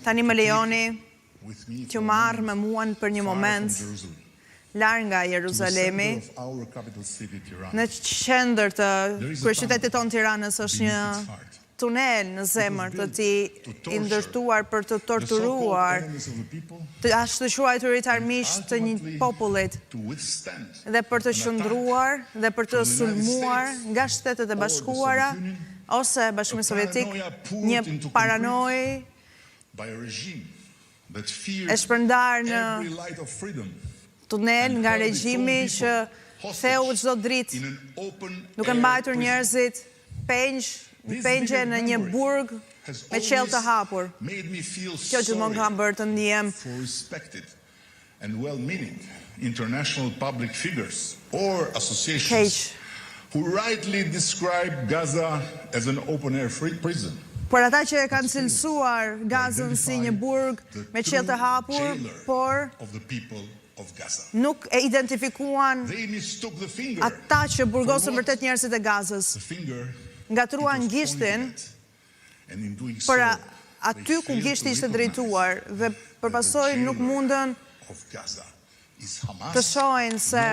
Tani më lejoni që marrë me muan për një moment larg nga Jeruzalemi, në qendër të kryeqytetit tonë Tiranës është një tunel në zemër të tij i ndërtuar për të torturuar, të ashtëshuajturit armiq të një popullit dhe për të qëndruar dhe për të sulmuar nga Shtetet e Bashkuara ose Bashkimi Sovjetik një paranojë e shpërndar në tunel nga regjimi që theu çdo dritë, duke mbajtur njerëzit pengje në një burg me qell të hapur. Kjo gjithmonë ka bërë të ndihem international public figures or associations who rightly describe Gaza as an open-air prison. Por ata që e kanë cilësuar Gazën si një burg me qell të hapur, por nuk e identifikuan ata që burgosën vërtet njerëzit e Gazës. Ngatruan gishtin për aty ku gishti ishte drejtuar dhe përpasoj nuk mundën të shohin se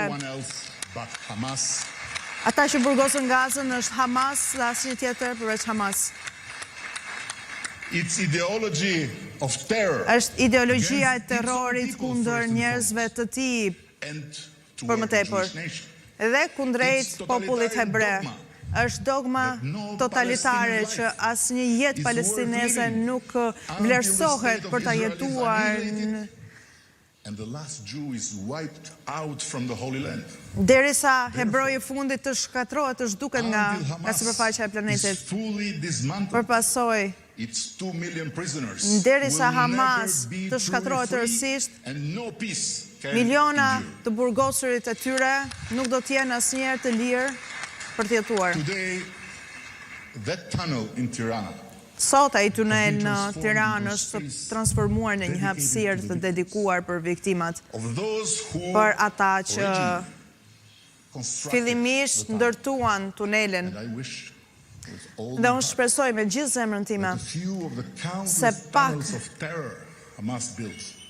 ata që burgosën Gazën është Hamas dhe asnjë tjetër përveç Hamas. Its ideology of terror është ideologjia e terrorit kundër njerëzve të tij, për më tepër, dhe kundrejt popullit hebre. Është dogma totalitare që asnjë jetë palestineze nuk vlerësohet për ta jetuar derisa hebroi i fundit të shkatrohet, të zhduket nga sipërfaqja e planetit. Përpasoj derisa Hamas të shkatrohet tërësisht, miliona të burgosurit e tyre nuk do të jenë asnjëherë të lirë për të jetuar. Sot ai tunel në Tiranë është transformuar në një hapësirë të dedikuar për viktimat, për ata që fillimisht ndërtuan tunelin. Dhe unë shpresoj me gjithë zemrën time se pak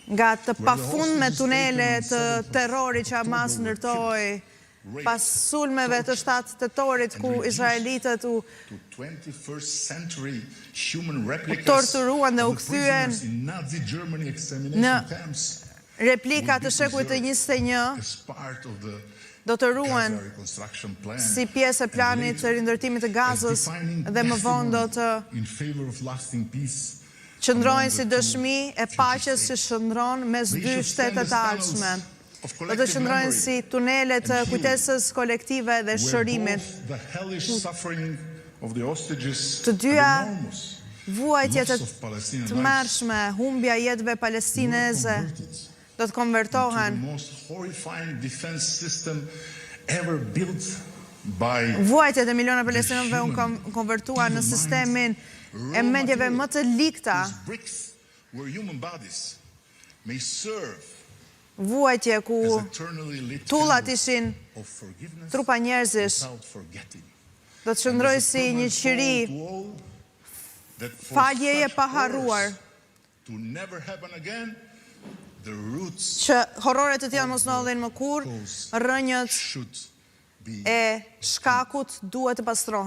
nga të pafundme tunele të terrorit që Hamas ndërtoi pas sulmeve të 7 tetorit ku izraelitët u torturuan dhe u kthyen në replika të shekullit të 21, do të ruhen si pjesë e planit të rindërtimit të Gazës dhe më vonë do të qëndrojnë si dëshmi e paqes që shndron mes dy shtete të ardhshme. Do të qëndrojnë si tunele të kujtesës kolektive dhe shërimit. Të dyja vuajtjet e tmerrshme, humbja jetëve palestineze do të konvertohen. Vuajtjet e miliona palestinëve u konvertuan në sistemin e mendjeve më të likta. Vuajtje ku tullat ishin trupa njerëzish, do të qëndroj si një qiri faljeje pa harruar, që horroret të tjera mos ndodhin më kurrë, rrënjët e shkakut duhet të pastrohen.